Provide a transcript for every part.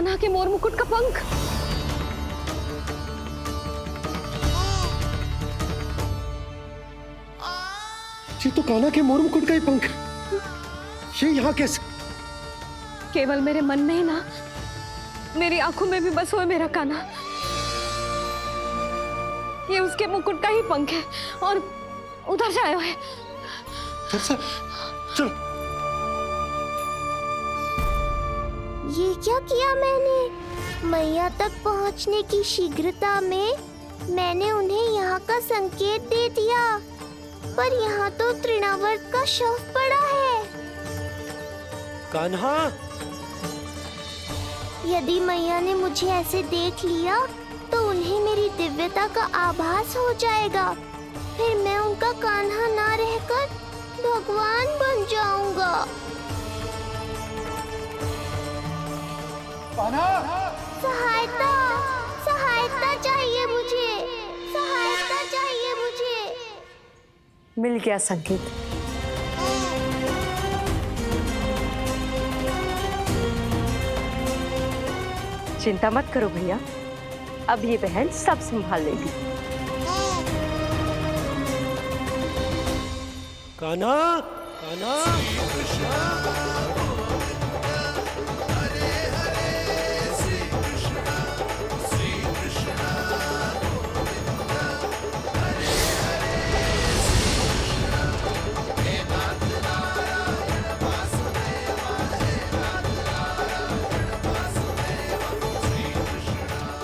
कान्हा के मोर मुकुट का पंख। ये तो कान्हा के मोर मुकुट का ही पंख। ये यहाँ कैसे? केवल मेरे मन में ही ना, मेरी आंखों में भी बस हुए मेरा कान्हा। ये उसके मुकुट का ही पंख है और उधर से आए हुए। चलो। ये क्या किया मैंने? मैया तक पहुंचने की शीघ्रता में मैंने उन्हें यहाँ का संकेत दे दिया, पर यहाँ तो तृणावर्त का शव पड़ा है। कान्हा, यदि मैया ने मुझे ऐसे देख लिया तो उन्हें मेरी दिव्यता का आभास हो जाएगा। फिर मैं उनका कान्हा ना रहकर भगवान बन जाऊंगा। कान्हा! सहायता, सहायता चाहिए मुझे, सहायता चाहिए मुझे। मिल गया संकेत। चिंता मत करो भैया, अब ये बहन सब संभाल लेगी। कान्हा, कान्हा!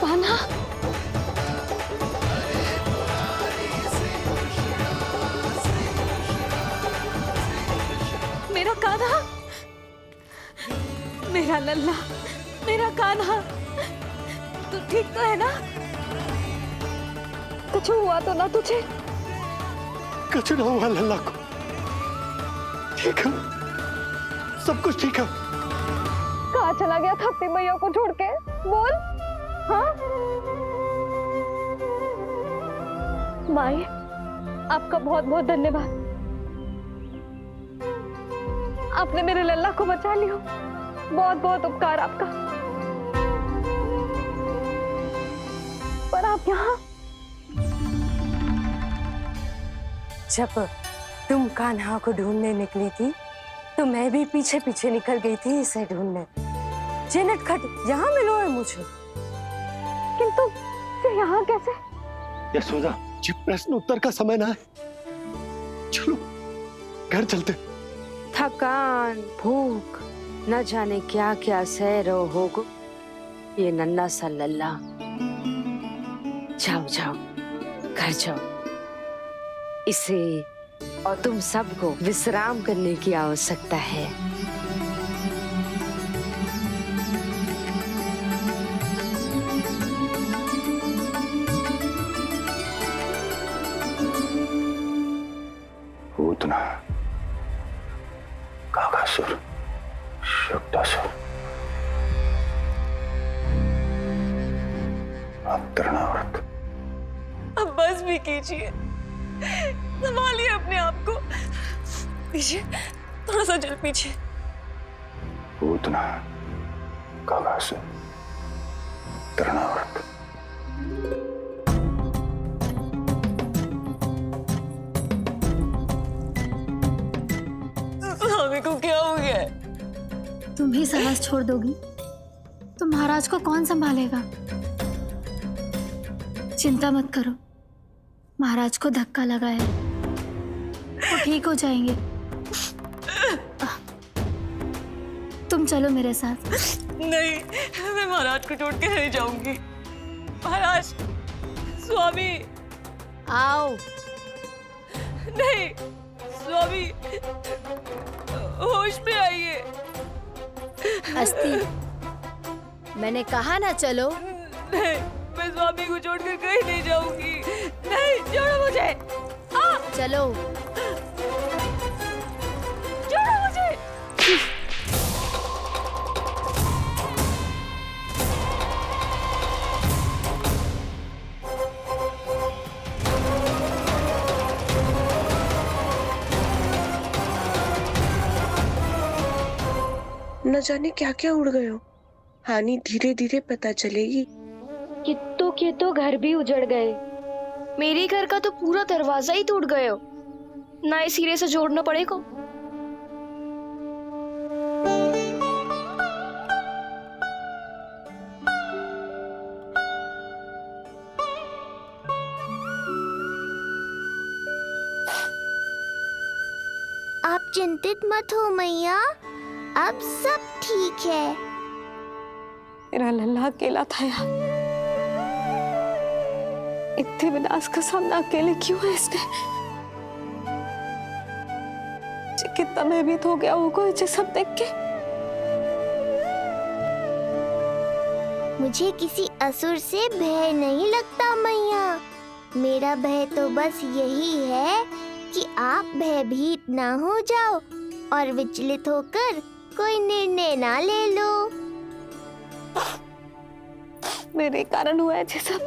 कान्हा, मेरा कान्हा, मेरा लल्ला, मेरा कान्हा, तू ठीक तो है ना? कुछ हुआ तो ना तुझे? कुछ ना हुआ लल्ला को। ठीक है, सब कुछ ठीक है। कहाँ चला गया था अपनी मैया को छोड़ के? बोल। हाँ माई, आपका बहुत बहुत धन्यवाद। आपने मेरे लल्ला को बचा लिया। बहुत बहुत उपकार आपका। पर आप यहाँ? जब तुम कान्हा को ढूंढने निकली थी तो मैं भी पीछे पीछे निकल गई थी इसे ढूंढने। जे नटखट यहाँ मिलो है मुझे। किंतु ये यहाँ कैसे? यशोदा, ये प्रश्न उत्तर का समय ना है। चलो घर चलते। थकान, भूख, न जाने क्या क्या सह रहो होगो ये नन्ना सा लल्ला। जाओ जाओ, घर जाओ। इसे और तुम सबको विश्राम करने की आवश्यकता है। पूतना, काकासुर, शुक्तासुर, अब तृणावर्त। अब बस भी कीजिए, संभालिए अपने आप को। पीछे, थोड़ा सा चल पीछे। पूतना, काकासुर, तृणावर्त। स्वामी को क्या हो गया है? तुम भी साहस छोड़ दोगी तो महाराज को कौन संभालेगा? चिंता मत करो, महाराज को धक्का लगा है, वो ठीक हो जाएंगे। तुम चलो मेरे साथ। नहीं, मैं महाराज को छोड़ के नहीं जाऊंगी। महाराज, स्वामी, आओ। नहीं, स्वामी, होश में आइए। अस्ति, मैंने कहा ना चलो। नहीं, मैं स्वामी को छोड़कर कहीं नहीं जाऊंगी। नहीं, छोड़ो मुझे। चलो। छोड़ो मुझे। न जाने क्या क्या उड़ गए हो। हानि धीरे धीरे पता चलेगी। कित्तों के तो घर भी उजड़ गए। मेरे घर का तो पूरा दरवाजा ही टूट गयो। नए सिरे से जोड़ना पड़ेगा। आप चिंतित मत हो मैया, अब सब ठीक है। मेरा लल्ला अकेला था यार। इतने विनाश का सामना अकेले क्यों है इसने? कितना भयभीत हो गया होगा ये सब देख के। मुझे किसी असुर से भय नहीं लगता मैया। मेरा भय तो बस यही है कि आप भयभीत ना हो जाओ और विचलित होकर कोई निर्णय ना ले लो। मेरे कारण हुआ है ये सब।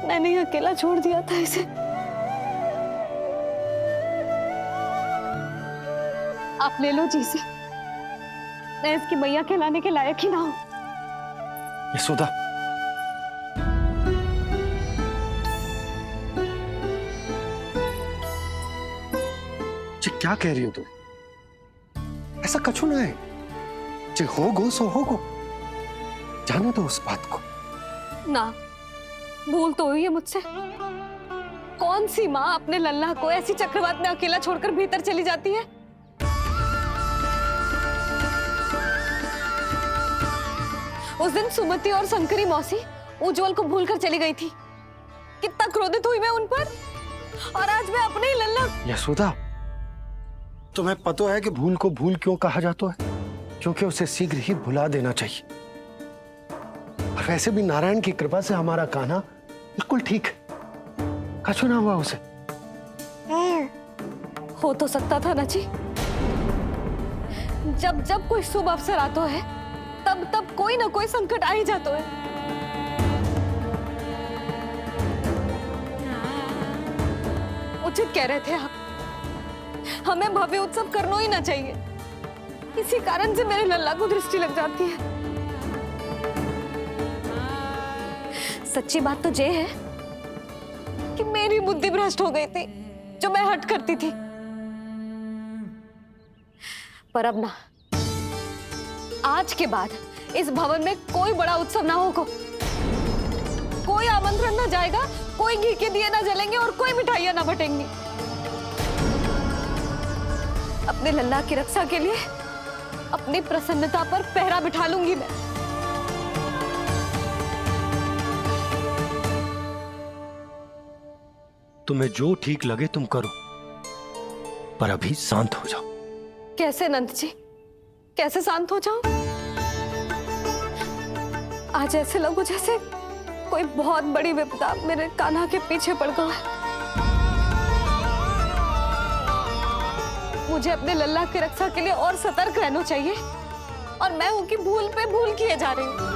मैंने ही अकेला छोड़ दिया था इसे। आप ले लो जी से। मैं इसकी मैया कहलाने के लायक ही ना हूं। यशोदा, ये क्या कह रही हो तुम? ऐसा कछु ना है। जे होगो सो होगो, जाने दो उस बात को। ना, भूल तो हुई है मुझसे। कौन सी माँ अपने लल्ला को ऐसी चक्रवात में अकेला छोड़कर भीतर चली जाती है? उस दिन सुमति और शंकरी मौसी उज्जवल को भूलकर चली गई थी। कितना क्रोधित हुई मैं उन पर। और आज मैं अपने ही लल्ला। यशोदा, तुम्हें पता है कि भूल को भूल क्यों कहा जाता है? क्योंकि उसे शीघ्र ही भुला देना चाहिए। और वैसे भी नारायण की कृपा से हमारा कान्हा बिल्कुल ठीक है। कछु ना हुआ उसे। हो तो सकता था ना जी। जब जब कोई शुभ अवसर आता है तब तब कोई ना कोई संकट आ ही जाता है। उचित कह रहे थे आप। हमें भव्य उत्सव करना ही ना चाहिए। इसी कारण से मेरे लल्ला को दृष्टि लग जाती है। सच्ची बात तो ये है कि मेरी बुद्धि भ्रष्ट हो गई थी जो मैं हट करती थी। पर अब ना, आज के बाद इस भवन में कोई बड़ा उत्सव ना होगा। कोई आमंत्रण ना जाएगा, कोई घी के दिए ना जलेंगे और कोई मिठाइयां ना बटेंगी। अपने लल्ला की रक्षा के लिए अपनी प्रसन्नता पर पहरा बिठा लूंगी मैं। तुम्हें जो ठीक लगे तुम करो, पर अभी शांत हो जाओ। कैसे नंद जी, कैसे शांत हो जाऊं? आज ऐसे लगो जैसे कोई बहुत बड़ी विपदा मेरे कान्हा के पीछे पड़ गया है। मुझे अपने लल्ला की रक्षा के लिए और सतर्क रहना चाहिए और मैं उनकी भूल पे भूल किए जा रही हूँ।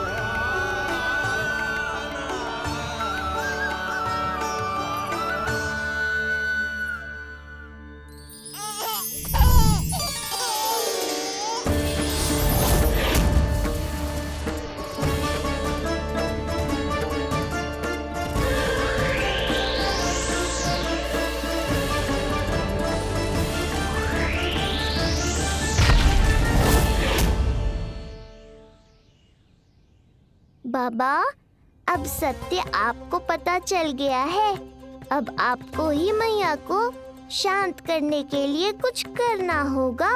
बाबा, अब सत्य आपको पता चल गया है। अब आपको ही मैया को शांत करने के लिए कुछ करना होगा।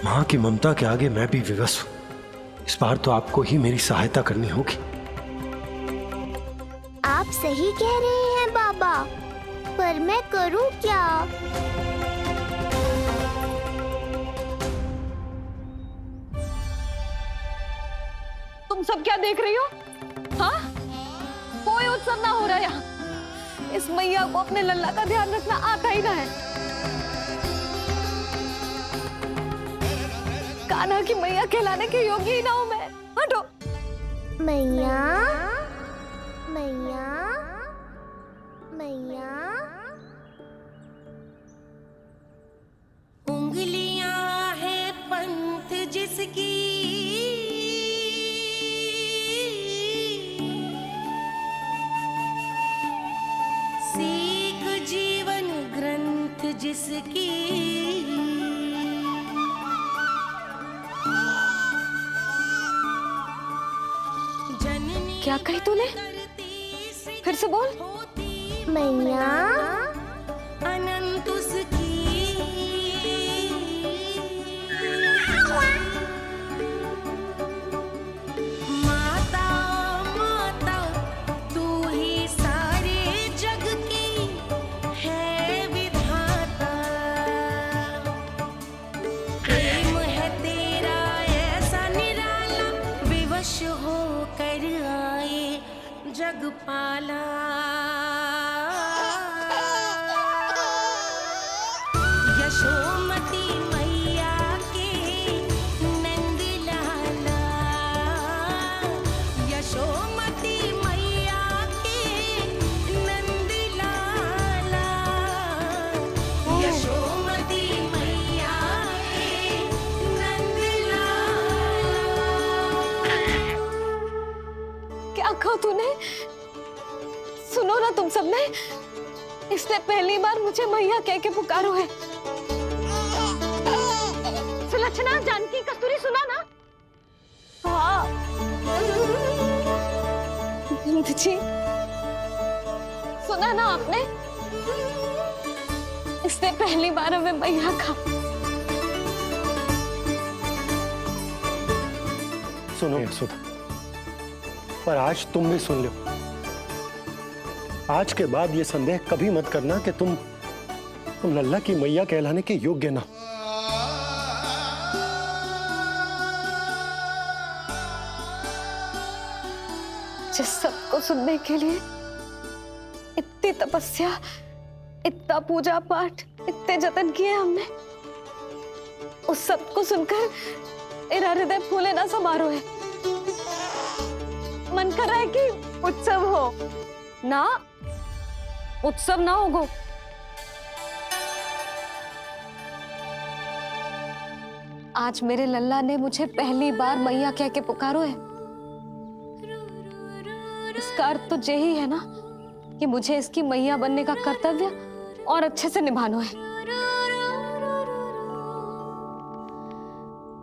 माँ की ममता के आगे मैं भी विवश हूँ। इस बार तो आपको ही मेरी सहायता करनी होगी। आप सही कह रहे हैं बाबा, पर मैं करूं क्या? तुम सब क्या देख रही हो? हाँ? कोई उत्सव ना हो रहा यहाँ। इस मैया को अपने लल्ला का ध्यान रखना आता ही ना है। कान्हा की मैया कहलाने के योग्य ही ना हूं मैं। हटो। मैया, मैया, मैया। उंगलियां है पंथ जिस क्या कही तूने? फिर से बोल। मैया अनंत उसकी माता माता तू ही सारे जग की है विधाता। प्रेम है तेरा ऐसा निराला विवश होकर आए जग पाला। यशोमती मैया के नंद लाला, यशोमती मैया के नंद लाला, यशोमती मैया के नंद लाला। क्या कहा तूने? सुनो ना तुम सबने, इसने पहली बार मुझे मैया कह के पुकारो है। सुलक्षणा, जानकी, कस्तूरी, सुना ना? हाँ जी, सुना ना आपने? इसने पहली बार हमें मैया कहा। सुनो यशोदा, पर आज तुम भी सुन लो। आज के बाद ये संदेह कभी मत करना कि तुम लल्ला की मैया कहलाने के योग्य ना। जिस सबको सुनने के लिए इतनी तपस्या, इतना पूजा पाठ, इतने जतन किए हमने, उस सब को सुनकर मेरा हृदय फूले ना समारो है। मन कर रहा है कि उत्सव हो ना, उत्सव ना होगो। आज मेरे लल्ला ने मुझे पहली बार मैया कह के पुकारो है। इसका अर्थ तो यही है ना कि मुझे इसकी मैया बनने का कर्तव्य और अच्छे से निभाना है।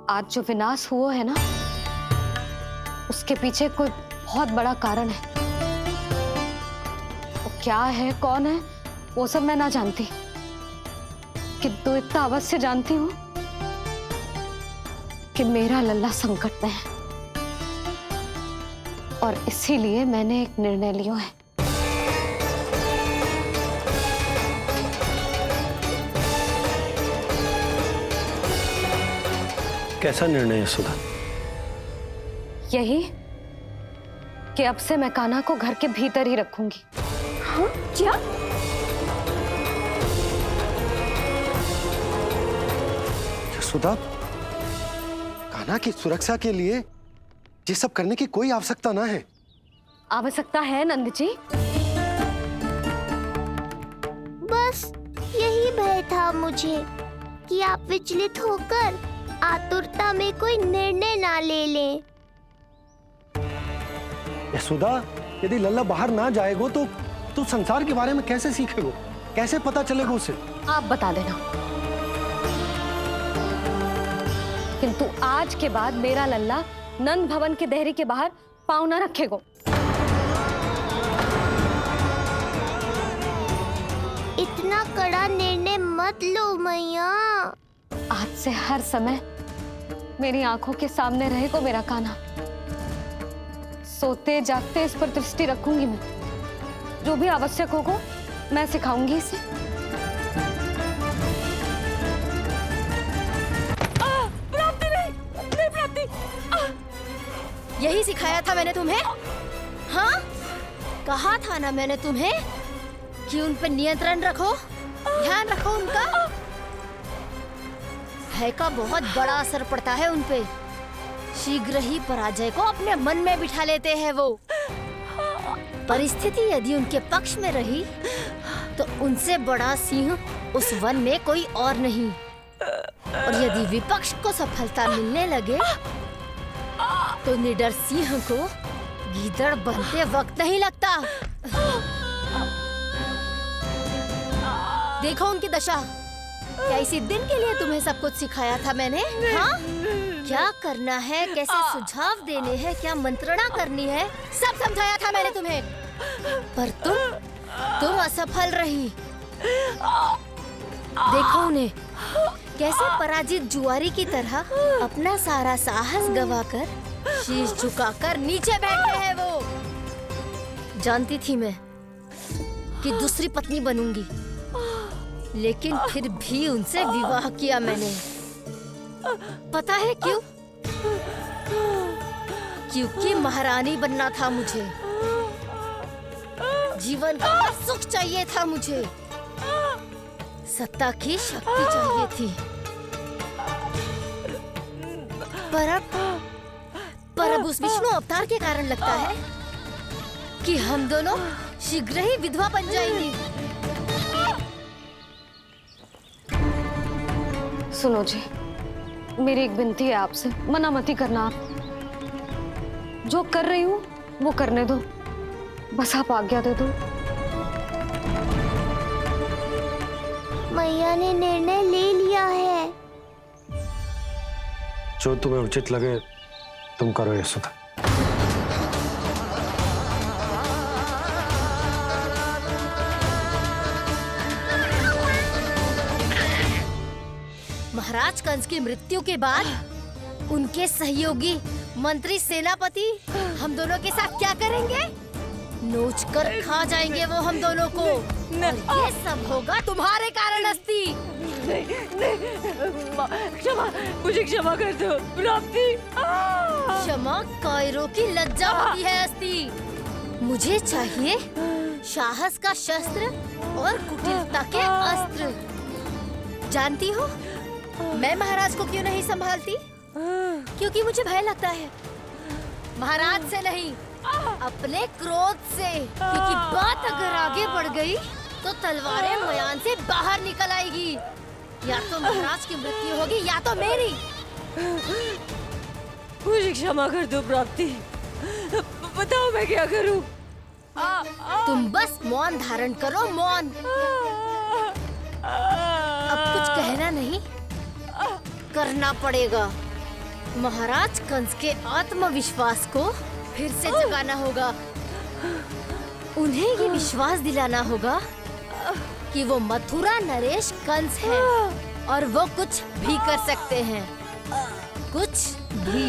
आज जो विनाश हुआ है ना, उसके पीछे कोई बहुत बड़ा कारण है। वो क्या है, कौन है, वो सब मैं ना जानती, किंतु इतना अवश्य जानती हूँ कि मेरा लल्ला संकट में है, और इसीलिए मैंने एक निर्णय लिया है। कैसा निर्णय है सुधा? यही कि अब से मैं कान्हा को घर के भीतर ही रखूंगी। हाँ? क्या? सुधा, कान्हा की सुरक्षा के लिए ये सब करने की कोई आवश्यकता ना है। आवश्यकता है नंद जी। बस यही भय था मुझे कि आप विचलित होकर आतुरता में कोई निर्णय ना ले लें। यशोदा, यदि लल्ला बाहर ना जाएगो तो संसार के बारे में कैसे सीखेगो, कैसे पता चलेगा उसे? आप बता देना, किंतु आज के बाद मेरा लल्ला नंद भवन के देहरी के बाहर पाँव न रखेगो। इतना कड़ा निर्णय मत लो मैया। आज से हर समय मेरी आंखों के सामने रहेगो मेरा कान्हा। सोते जागते इस पर दृष्टि रखूंगी मैं। जो भी आवश्यक होगा मैं सिखाऊंगी इसे। प्राप्ति नहीं प्राप्ति। यही सिखाया था मैंने तुम्हें? हाँ, कहा था ना मैंने तुम्हें कि उन पर नियंत्रण रखो, ध्यान रखो उनका। भय का बहुत बड़ा असर पड़ता है उन पे। शीघ्र ही पराजय को अपने मन में बिठा लेते हैं वो। परिस्थिति यदि उनके पक्ष में रही तो उनसे बड़ा सिंह उस वन में कोई और नहीं, और यदि विपक्ष को सफलता मिलने लगे तो निडर सिंह को गीदड़ बनते वक्त नहीं लगता। देखो उनकी दशा। क्या इसी दिन के लिए तुम्हें सब कुछ सिखाया था मैंने? हाँ, क्या करना है, कैसे सुझाव देने हैं, क्या मंत्रणा करनी है, सब समझाया था मैंने तुम्हें। पर तुम असफल रही। देखो उन्हें, कैसे पराजित जुआरी की तरह अपना सारा साहस गवाकर, शीश झुकाकर नीचे बैठे हैं वो। जानती थी मैं कि दूसरी पत्नी बनूंगी, लेकिन फिर भी उनसे विवाह किया मैंने। पता है क्यों? क्योंकि महारानी बनना था मुझे, जीवन का हर सुख चाहिए था मुझे, सत्ता की शक्ति चाहिए थी। पर अब उस विष्णु अवतार के कारण लगता है कि हम दोनों शीघ्र ही विधवा बन जाएंगी। सुनो जी, मेरी एक विनती है आपसे, मना मत ही करना। आप जो कर रही हूँ वो करने दो, बस आप आज्ञा दे दो। मैया ने निर्णय ले लिया है। जो तुम्हें उचित लगे तुम करो यशोदा। महाराज कंस की मृत्यु के बाद उनके सहयोगी मंत्री सेनापति हम दोनों के साथ क्या करेंगे? नोच कर खा जाएंगे वो हम दोनों को। और ये सब होगा तुम्हारे कारण अस्ति। क्षमा, मुझे क्षमा कर दो प्राप्ति। क्षमा कायरों की लज्जा होती है अस्ति। मुझे चाहिए साहस का शस्त्र और कुटिलता के अस्त्र। जानती हो मैं महाराज को क्यों नहीं संभालती? क्योंकि मुझे भय लगता है, महाराज से नहीं, अपने क्रोध से। क्योंकि बात अगर आगे बढ़ गई तो तलवारें मयान से बाहर निकल आएगी। या तो महाराज की मृत्यु होगी या तो मेरी। मुझे क्षमा कर दो प्राप्ति, बताओ मैं क्या करूं? तुम बस मौन धारण करो, मौन। अब कुछ कहना नहीं, करना पड़ेगा। महाराज कंस के आत्मविश्वास को फिर से जगाना होगा। उन्हें ये विश्वास दिलाना होगा कि वो मथुरा नरेश कंस है और वो कुछ भी कर सकते हैं, कुछ भी।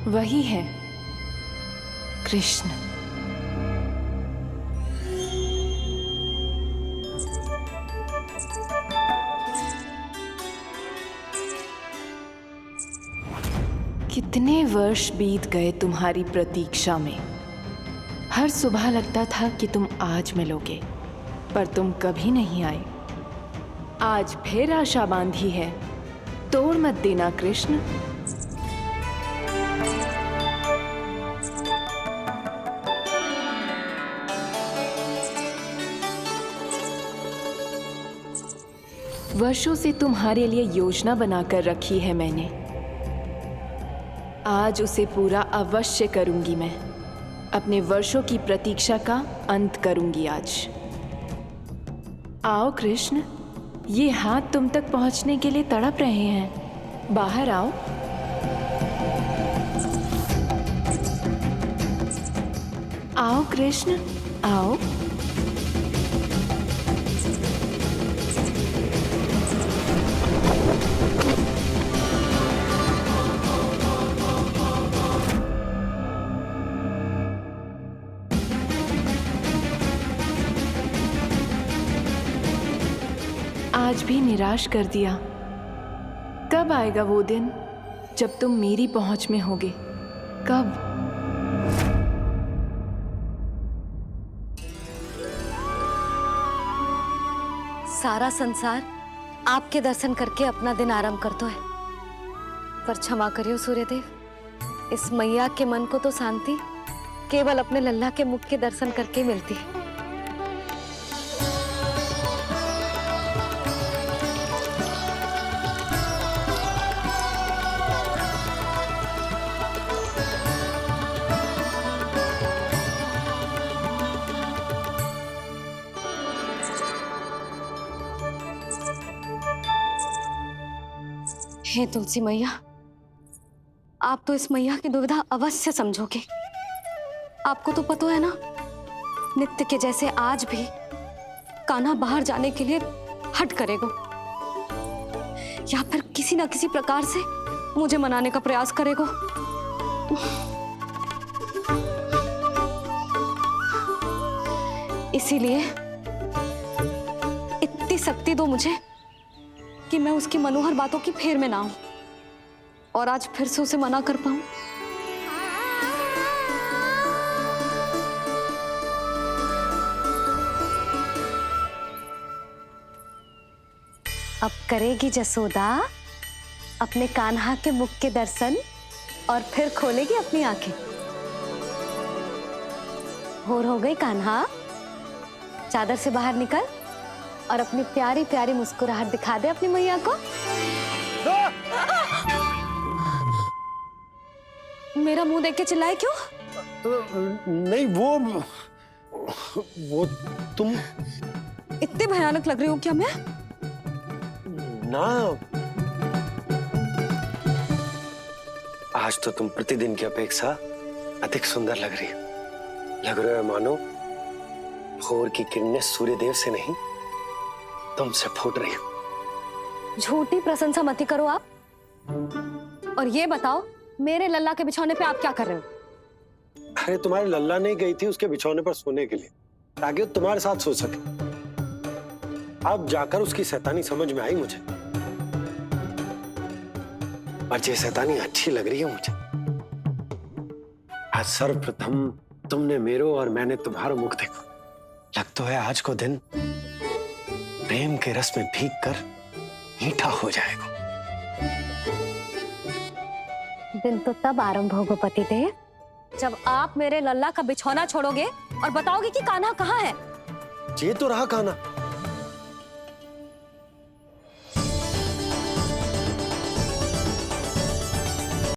वही है कृष्ण। कितने वर्ष बीत गए तुम्हारी प्रतीक्षा में। हर सुबह लगता था कि तुम आज मिलोगे, पर तुम कभी नहीं आए। आज फिर आशा बांधी है, तोड़ मत देना कृष्ण। वर्षों से तुम्हारे लिए योजना बनाकर रखी है मैंने। आज उसे पूरा अवश्य करूंगी मैं। अपने वर्षों की प्रतीक्षा का अंत करूंगी आज। आओ कृष्ण, ये हाथ तुम तक पहुंचने के लिए तड़प रहे हैं। बाहर आओ। आओ कृष्ण, आओ। आज भी निराश कर दिया। कब आएगा वो दिन जब तुम मेरी पहुंच में होगे? कब? सारा संसार आपके दर्शन करके अपना दिन आरंभ करता है, पर क्षमा करियो सूर्यदेव, इस मैया के मन को तो शांति केवल अपने लल्ला के मुख के दर्शन करके मिलती है। हे तुलसी मैया, आप तो इस मैया की दुविधा अवश्य समझोगे। आपको तो पता है ना, नित्य के जैसे आज भी कान्हा बाहर जाने के लिए हट करेगा, या फिर किसी ना किसी प्रकार से मुझे मनाने का प्रयास करेगा। इसीलिए इतनी शक्ति दो मुझे कि मैं उसकी मनोहर बातों की फेर में ना आऊं और आज फिर से उसे मना कर पाऊं। अब करेगी जसोदा अपने कान्हा के मुख के दर्शन और फिर खोलेगी अपनी आंखें। होर हो गई कान्हा, चादर से बाहर निकल और अपनी प्यारी प्यारी मुस्कुराहट दिखा दे अपनी मैया को। मेरा मुंह देख के चिल्लाए क्यों? नहीं, वो तुम इतने भयानक लग रही हो क्या मैं? ना, आज तो तुम प्रतिदिन की अपेक्षा अधिक सुंदर लग रही हो। लग रहा है मानो भोर की किरणें सूर्यदेव से नहीं तुमसे फूट रही हो। झूठी प्रशंसा मत करो आप। और ये बताओ, मेरे लल्ला के बिछौने पे आप क्या कर रहे हो? अरे तुम्हारे लल्ला नहीं गई थी उसके बिछौने पर सोने के लिए, ताकि वो तुम्हारे साथ सो सके। अब जाकर उसकी शैतानी समझ में आई मुझे, और ये शैतानी अच्छी लग रही है मुझे। आज सर्वप्रथम तुमने मेरो और मैंने तुम्हारा मुख देखो। लग तो है आज को दिन प्रेम के रस में भीगकर मीठा हो जाएगा। दिन तो तब आरंभ होगा पतिदेव, जब आप मेरे लल्ला का बिछौना छोड़ोगे और बताओगे कि कान्हा कहाँ है। ये तो रहा कान्हा,